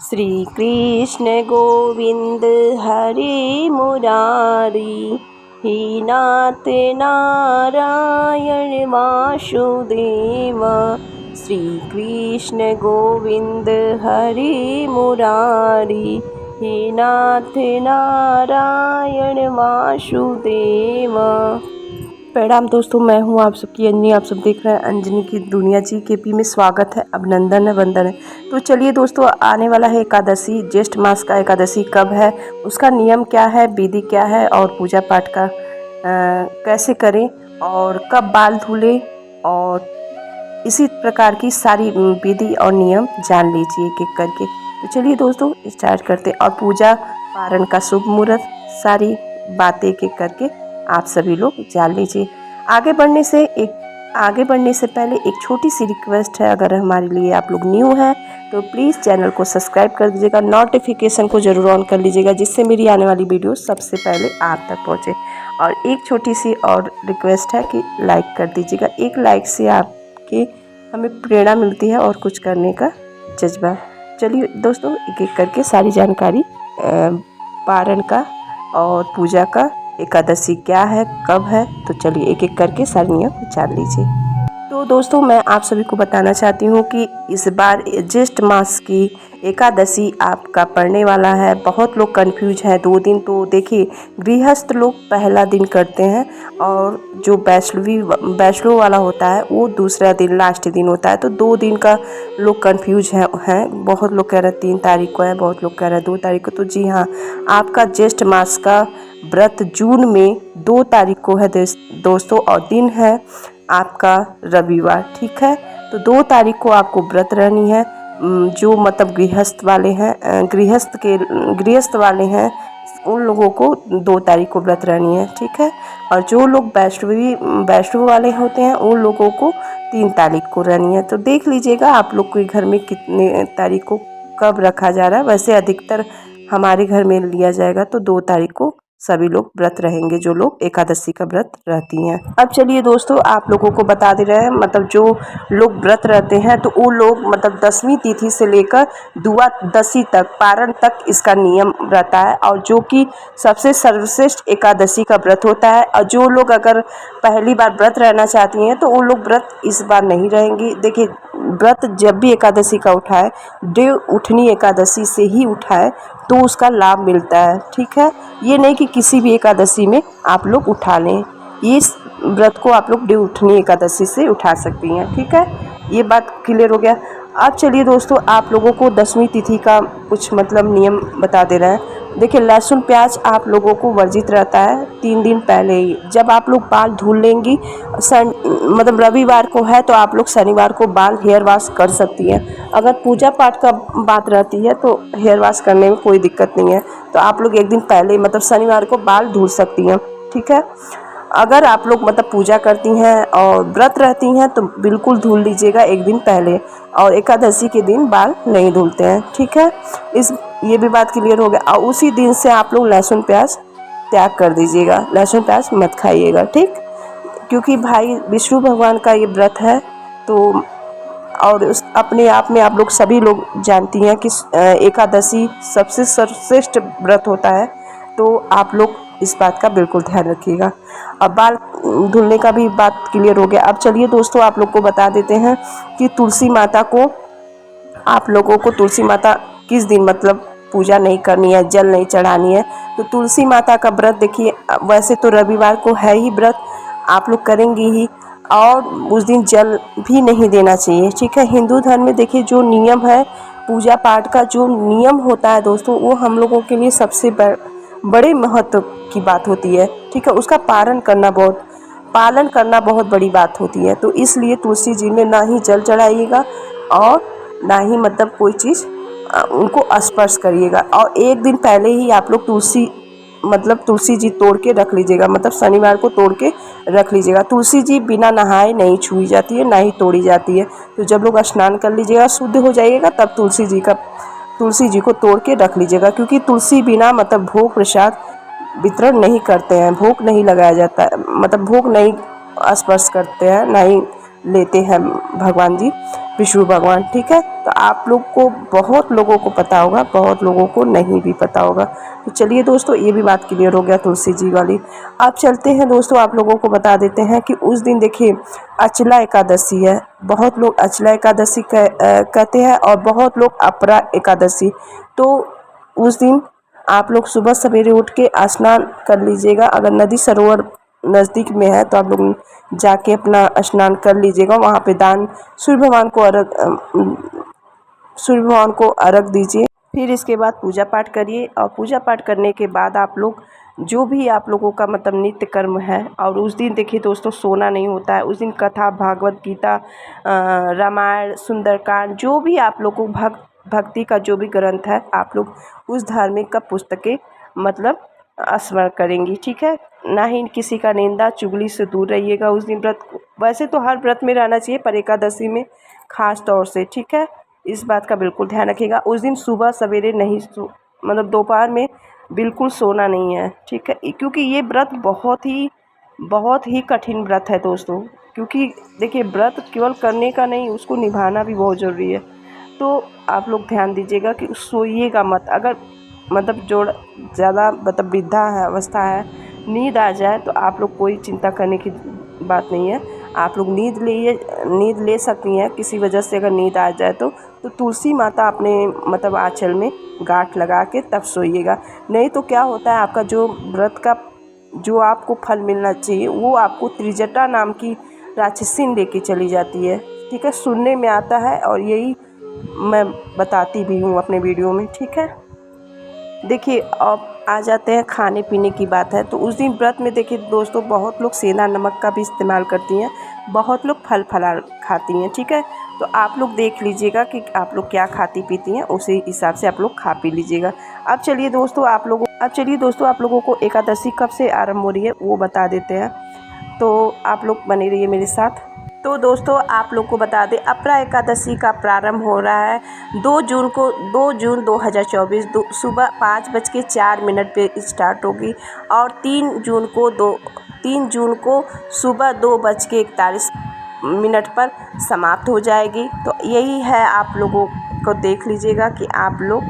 श्री कृष्ण गोविंद हरे मुरारी, हे नाथ नारायण वासुदेव। श्री कृष्ण गोविंद हरे मुरारी, हे नाथ नारायण वासुदेव। प्रणाम दोस्तों, मैं हूं आप सबकी अंजनी। आप सब देख रहे हैं अंजनी की दुनिया जी। केपी में स्वागत है, अभिनंदन है, वंदन है। तो चलिए दोस्तों, आने वाला है एकादशी। ज्येष्ठ मास का एकादशी कब है, उसका नियम क्या है, विधि क्या है और पूजा पाठ का कैसे करें और कब बाल धुलें और इसी प्रकार की सारी विधि और नियम जान लीजिए एक एक करके। तो चलिए दोस्तों स्टार्ट करते हैं। और पूजा पारण का शुभ मुहूर्त, सारी बातें एक एक करके आप सभी लोग जान लीजिए। आगे बढ़ने से पहले एक छोटी सी रिक्वेस्ट है, अगर हमारे लिए आप लोग न्यू हैं तो प्लीज़ चैनल को सब्सक्राइब कर दीजिएगा, नोटिफिकेशन को ज़रूर ऑन कर लीजिएगा, जिससे मेरी आने वाली वीडियो सबसे पहले आप तक पहुंचे। और एक छोटी सी और रिक्वेस्ट है कि लाइक कर दीजिएगा। एक लाइक से आपके हमें प्रेरणा मिलती है और कुछ करने का जज्बा। चलिए दोस्तों एक एक करके सारी जानकारी पारण का और पूजा का, एकादशी क्या है, कब है, तो चलिए एक एक करके सारे नियम जान लीजिए। तो दोस्तों मैं आप सभी को बताना चाहती हूँ कि इस बार ज्येष्ठ मास की एकादशी आपका पड़ने वाला है। बहुत लोग कंफ्यूज हैं। 2 दिन तो देखिए, गृहस्थ लोग पहला दिन करते हैं और जो वैष्णव वाला होता है वो दूसरा दिन, लास्ट दिन होता है। तो 2 दिन का लोग कंफ्यूज हैं। बहुत लोग कह रहे हैं 3 तारीख को है, बहुत लोग कह रहे हैं 2 तारीख को। तो जी हाँ, आपका ज्येष्ठ मास का व्रत जून में 2 तारीख को है दोस्तों, और दिन है आपका रविवार। ठीक है, तो 2 तारीख को आपको व्रत रहनी है। जो मतलब गृहस्थ वाले हैं उन लोगों को 2 तारीख को व्रत रहनी है। ठीक है, और जो लोग वैष्णव वाले होते हैं उन लोगों को 3 तारीख को रहनी है। तो देख लीजिएगा आप लोग के घर में कितने तारीख को कब रखा जा रहा है। वैसे अधिकतर हमारे घर में लिया जाएगा तो 2 तारीख को सभी लोग व्रत रहेंगे, जो लोग एकादशी का व्रत रहती हैं। अब चलिए दोस्तों आप लोगों को बता दे रहे हैं, मतलब जो लोग व्रत रहते हैं तो वो लोग मतलब 10वीं तिथि से लेकर द्वादशी तक, पारण तक इसका नियम रहता है। और जो कि सबसे सर्वश्रेष्ठ एकादशी का व्रत होता है। और जो लोग अगर पहली बार व्रत रहना चाहती हैं तो वो लोग व्रत इस बार नहीं रहेंगी। देखिए, व्रत जब भी एकादशी का उठाए, देव उठनी एकादशी से ही उठाए तो उसका लाभ मिलता है। ठीक है, ये नहीं कि किसी भी एकादशी में आप लोग उठा लें। इस व्रत को आप लोग देव उठनी एकादशी से उठा सकती हैं। ठीक है, ये बात क्लियर हो गया। अब चलिए दोस्तों आप लोगों को 10वीं तिथि का कुछ मतलब नियम बता दे रहे हैं। देखिए, लहसुन प्याज आप लोगों को वर्जित रहता है 3 दिन पहले ही। जब आप लोग बाल धुल लेंगी, मतलब रविवार को है तो आप लोग शनिवार को बाल हेयर वॉश कर सकती हैं। अगर पूजा पाठ का बात रहती है तो हेयर वॉश करने में कोई दिक्कत नहीं है। तो आप लोग एक दिन पहले मतलब शनिवार को बाल धुल सकती हैं। ठीक है, अगर आप लोग मतलब पूजा करती हैं और व्रत रहती हैं तो बिल्कुल धुल लीजिएगा एक दिन पहले, और एकादशी के दिन बाल नहीं धुलते हैं। ठीक है, ये भी बात क्लियर हो गया। और उसी दिन से आप लोग लहसुन प्याज त्याग कर दीजिएगा, लहसुन प्याज मत खाइएगा। ठीक, क्योंकि भाई विष्णु भगवान का ये व्रत है। तो और उस अपने आप में आप लोग सभी लोग जानती हैं कि एकादशी सबसे सर्वश्रेष्ठ व्रत होता है। तो आप लोग इस बात का बिल्कुल ध्यान रखिएगा। अब बाल धुलने का भी बात क्लियर हो गया। अब चलिए दोस्तों आप लोग को बता देते हैं कि तुलसी माता को, आप लोगों को तुलसी माता किस दिन मतलब पूजा नहीं करनी है, जल नहीं चढ़ानी है। तो तुलसी माता का व्रत देखिए, वैसे तो रविवार को है ही व्रत, आप लोग करेंगी ही, और उस दिन जल भी नहीं देना चाहिए। ठीक है, हिंदू धर्म में देखिए जो नियम है, पूजा पाठ का जो नियम होता है दोस्तों, वो हम लोगों के लिए सबसे बड़े महत्व की बात होती है। ठीक है, उसका पालन करना बहुत बड़ी बात होती है। तो इसलिए तुलसी जी में ना ही जल चढ़ाइएगा और ना ही मतलब कोई चीज़ उनको स्पर्श करिएगा। और एक दिन पहले ही आप लोग तुलसी जी तोड़ के रख लीजिएगा, मतलब शनिवार को तोड़ के रख लीजिएगा। तुलसी जी बिना नहाए नहीं छुई जाती है, ना ही तोड़ी जाती है। तो जब लोग स्नान कर लीजिएगा, शुद्ध हो जाइएगा, तब तुलसी जी को तोड़ के रख लीजिएगा। क्योंकि तुलसी बिना मतलब भोग प्रसाद वितरण नहीं करते हैं, भोग नहीं लगाया जाता है, मतलब भोग नहीं स्पर्श करते हैं, ना ही लेते हैं भगवान जी। विष्णु भगवान, ठीक है। तो आप लोग को बहुत लोगों को पता होगा, बहुत लोगों को नहीं भी पता होगा। तो चलिए दोस्तों, ये भी बात क्लियर हो गया तुलसी जी वाली। अब चलते हैं दोस्तों, आप लोगों को बता देते हैं कि उस दिन देखिए अचला एकादशी है। बहुत लोग अचला एकादशी कहते हैं और बहुत लोग अपरा एकादशी। तो उस दिन आप लोग सुबह सवेरे उठ के स्नान कर लीजिएगा। अगर नदी सरोवर नज़दीक में है तो आप लोग जाके अपना स्नान कर लीजिएगा। वहाँ पे दान सूर्य भगवान को अर्घ दीजिए। फिर इसके बाद पूजा पाठ करिए और पूजा पाठ करने के बाद आप लोग जो भी आप लोगों का मतलब नित्य कर्म है। और उस दिन देखिए दोस्तों, सोना नहीं होता है। उस दिन कथा, भागवत गीता, रामायण, सुंदरकांड, जो भी आप लोग को भक्ति का जो भी ग्रंथ है, आप लोग उस धार्मिक का पुस्तकें मतलब स्मरण करेंगी, ठीक है। ना ही किसी का निंदा चुगली से दूर रहिएगा उस दिन। व्रत वैसे तो हर व्रत में रहना चाहिए, पर एकादशी में खास तौर से, ठीक है। इस बात का बिल्कुल ध्यान रखिएगा। उस दिन सुबह सवेरे नहीं मतलब दोपहर में बिल्कुल सोना नहीं है, ठीक है। क्योंकि ये व्रत बहुत ही कठिन व्रत है दोस्तों। क्योंकि देखिए, व्रत केवल करने का नहीं, उसको निभाना भी बहुत ज़रूरी है। तो आप लोग ध्यान दीजिएगा कि सोइएगा मत। अगर मतलब जो ज़्यादा मतलब वृद्धा है, अवस्था है, नींद आ जाए तो आप लोग कोई चिंता करने की बात नहीं है। आप लोग नींद ले सकती हैं किसी वजह से। अगर नींद आ जाए तो तुलसी माता अपने मतलब आंचल में गांठ लगा के तब सोइएगा। नहीं तो क्या होता है, आपका जो व्रत का जो आपको फल मिलना चाहिए वो आपको त्रिजटा नाम की राक्षसी लेके चली जाती है, ठीक है। सुनने में आता है और यही मैं बताती भी हूँ अपने वीडियो में, ठीक है। देखिए, अब आ जाते हैं खाने पीने की बात है। तो उस दिन व्रत में देखिए दोस्तों, बहुत लोग सेंधा नमक का भी इस्तेमाल करती हैं, बहुत लोग फल फलार खाती हैं, ठीक है। तो आप लोग देख लीजिएगा कि आप लोग क्या खाती पीती हैं, उसी हिसाब से आप लोग खा पी लीजिएगा। अब चलिए दोस्तों, आप लोगों को एकादशी कब से आरंभ हो रही है वो बता देते हैं। तो आप लोग बने रहिए मेरे साथ। तो दोस्तों, आप लोग को बता दें, अपरा एकादशी का प्रारंभ हो रहा है 2 जून 2024 सुबह 5:04 पे स्टार्ट होगी और 3 जून को सुबह 2:41 पर समाप्त हो जाएगी। तो यही है, आप लोगों को देख लीजिएगा कि आप लोग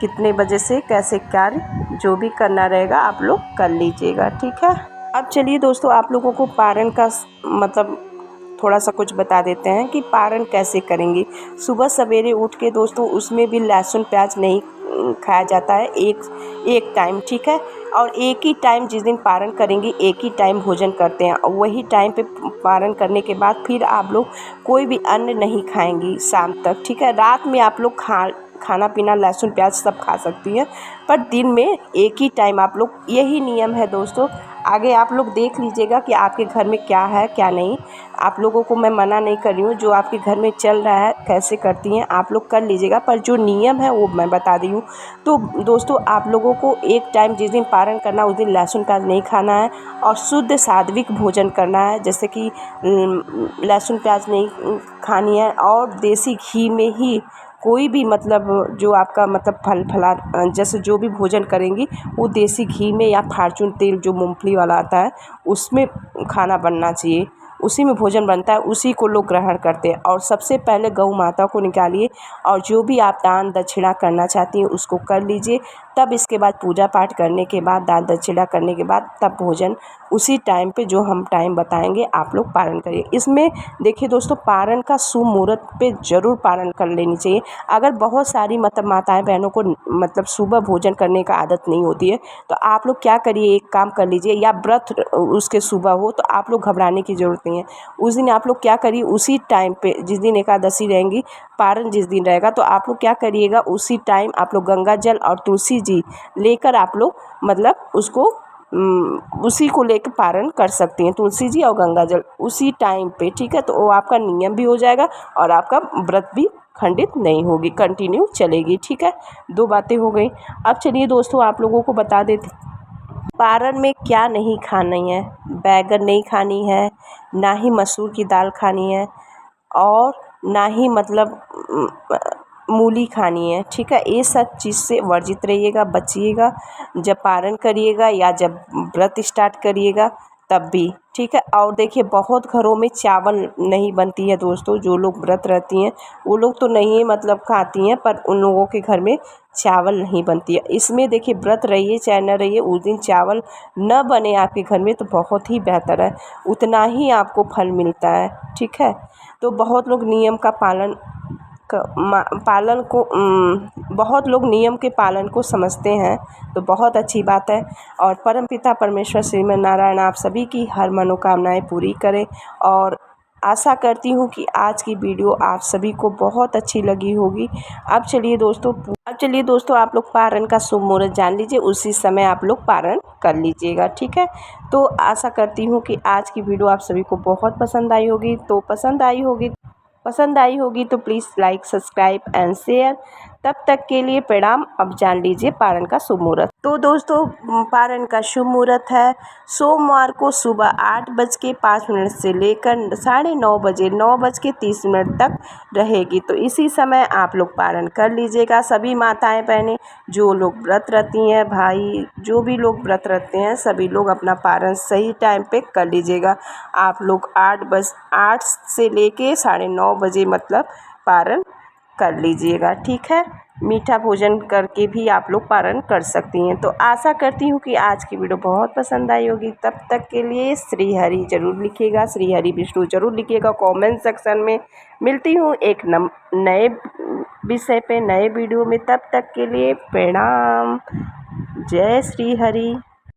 कितने बजे से कैसे कार्य जो भी करना रहेगा आप लोग कर लीजिएगा, ठीक है। अब चलिए दोस्तों, आप लोगों को पारण का मतलब थोड़ा सा कुछ बता देते हैं कि पारण कैसे करेंगे। सुबह सवेरे उठ के दोस्तों, उसमें भी लहसुन प्याज नहीं खाया जाता है, एक टाइम, ठीक है। और एक ही टाइम जिस दिन पारण करेंगे एक ही टाइम भोजन करते हैं और वही टाइम पे पारण करने के बाद फिर आप लोग कोई भी अन्न नहीं खाएंगी शाम तक, ठीक है। रात में आप लोग खाना पीना लहसुन प्याज सब खा सकती हैं, पर दिन में एक ही टाइम आप लोग, यही नियम है दोस्तों। आगे आप लोग देख लीजिएगा कि आपके घर में क्या है क्या नहीं। आप लोगों को मैं मना नहीं कर रही हूँ, जो आपके घर में चल रहा है कैसे करती हैं आप लोग कर लीजिएगा, पर जो नियम है वो मैं बता दी हूँ। तो दोस्तों, आप लोगों को एक टाइम जिस दिन पारण करना उस दिन लहसुन प्याज नहीं खाना है और शुद्ध सात्विक भोजन करना है। जैसे कि लहसुन प्याज नहीं खानी है और देसी घी में ही कोई भी मतलब जो आपका मतलब फल फलार जैसे जो भी भोजन करेंगी वो देसी घी में या फार्चून तेल जो मूंगफली वाला आता है उसमें खाना बनना चाहिए। उसी में भोजन बनता है, उसी को लोग ग्रहण करते हैं। और सबसे पहले गौ माता को निकालिए और जो भी आप दान दक्षिणा करना चाहती हैं उसको कर लीजिए। तब इसके बाद पूजा पाठ करने के बाद, दान दक्षिणा करने के बाद, तब भोजन उसी टाइम पे जो हम टाइम बताएंगे आप लोग पारण करिए। इसमें देखिए दोस्तों, पारण का शुभ मुहूर्त पे ज़रूर पारण कर लेनी चाहिए। अगर बहुत सारी मतलब माताएं बहनों को मतलब सुबह भोजन करने का आदत नहीं होती है तो आप लोग क्या करिए, एक काम कर लीजिए, या व्रत उसके सुबह हो तो आप लोग घबराने की ज़रूरत नहीं है। उस दिन आप लोग क्या करिए, उसी टाइम पे जिस दिन एकादशी रहेंगी, पारण जिस दिन रहेगा, तो आप लोग क्या करिएगा, उसी टाइम आप लोग गंगा जल और तुलसी जी लेकर आप लोग मतलब उसको उसी को लेकर पारण कर सकती हैं, तुलसी जी और गंगा जल उसी टाइम पे, ठीक है। तो वो आपका नियम भी हो जाएगा और आपका व्रत भी खंडित नहीं होगी, कंटिन्यू चलेगी, ठीक है। 2 बातें हो गई। अब चलिए दोस्तों, आप लोगों को बता देते पारण में क्या नहीं खानी है। बैगन नहीं खानी है, ना ही मसूर की दाल खानी है और ना ही मतलब मूली खानी है, ठीक है। ये सब चीज़ से वर्जित रहिएगा, बचिएगा। जब पारण करिएगा या जब व्रत स्टार्ट करिएगा तब भी, ठीक है। और देखिए बहुत घरों में चावल नहीं बनती है दोस्तों, जो लोग व्रत रहती हैं वो लोग तो नहीं मतलब खाती हैं, पर उन लोगों के घर में चावल नहीं बनती है। इसमें देखिए व्रत रहिए चाहे न रहिए, उस दिन चावल न बने आपके घर में तो बहुत ही बेहतर है, उतना ही आपको फल मिलता है, ठीक है। तो बहुत लोग नियम का पालन पालन को बहुत लोग नियम के पालन को समझते हैं, तो बहुत अच्छी बात है। और परमपिता परमेश्वर श्रीमन नारायण आप सभी की हर मनोकामनाएं पूरी करें। और आशा करती हूँ कि आज की वीडियो आप सभी को बहुत अच्छी लगी होगी। अब चलिए दोस्तों आप लोग पारण का शुभ मुहूर्त जान लीजिए, उसी समय आप लोग पारण कर लीजिएगा, ठीक है। तो आशा करती हूँ कि आज की वीडियो आप सभी को बहुत पसंद आई होगी। तो पसंद आई होगी तो please like subscribe and share. तब तक के लिए प्रणाम। अब जान लीजिए पारण का शुभ मुहूर्त। तो दोस्तों पारण का शुभ मुहूर्त है सोमवार को सुबह 8:05 से लेकर 9:30 बजे 9:30 तक रहेगी। तो इसी समय आप लोग पारण कर लीजिएगा। सभी माताएं बहनें जो लोग व्रत रहती हैं, भाई जो भी लोग व्रत रखते हैं, सभी लोग अपना पारण सही टाइम पे कर लीजिएगा। आप लोग 8 से लेके 9:30 बजे मतलब पारण कर लीजिएगा, ठीक है। मीठा भोजन करके भी आप लोग पारण कर सकती हैं। तो आशा करती हूँ कि आज की वीडियो बहुत पसंद आई होगी। तब तक के लिए श्री हरि जरूर लिखिएगा, श्री हरि विष्णु जरूर लिखिएगा कमेंट सेक्शन में। मिलती हूँ एक नए विषय पे नए वीडियो में। तब तक के लिए प्रणाम। जय श्री हरि।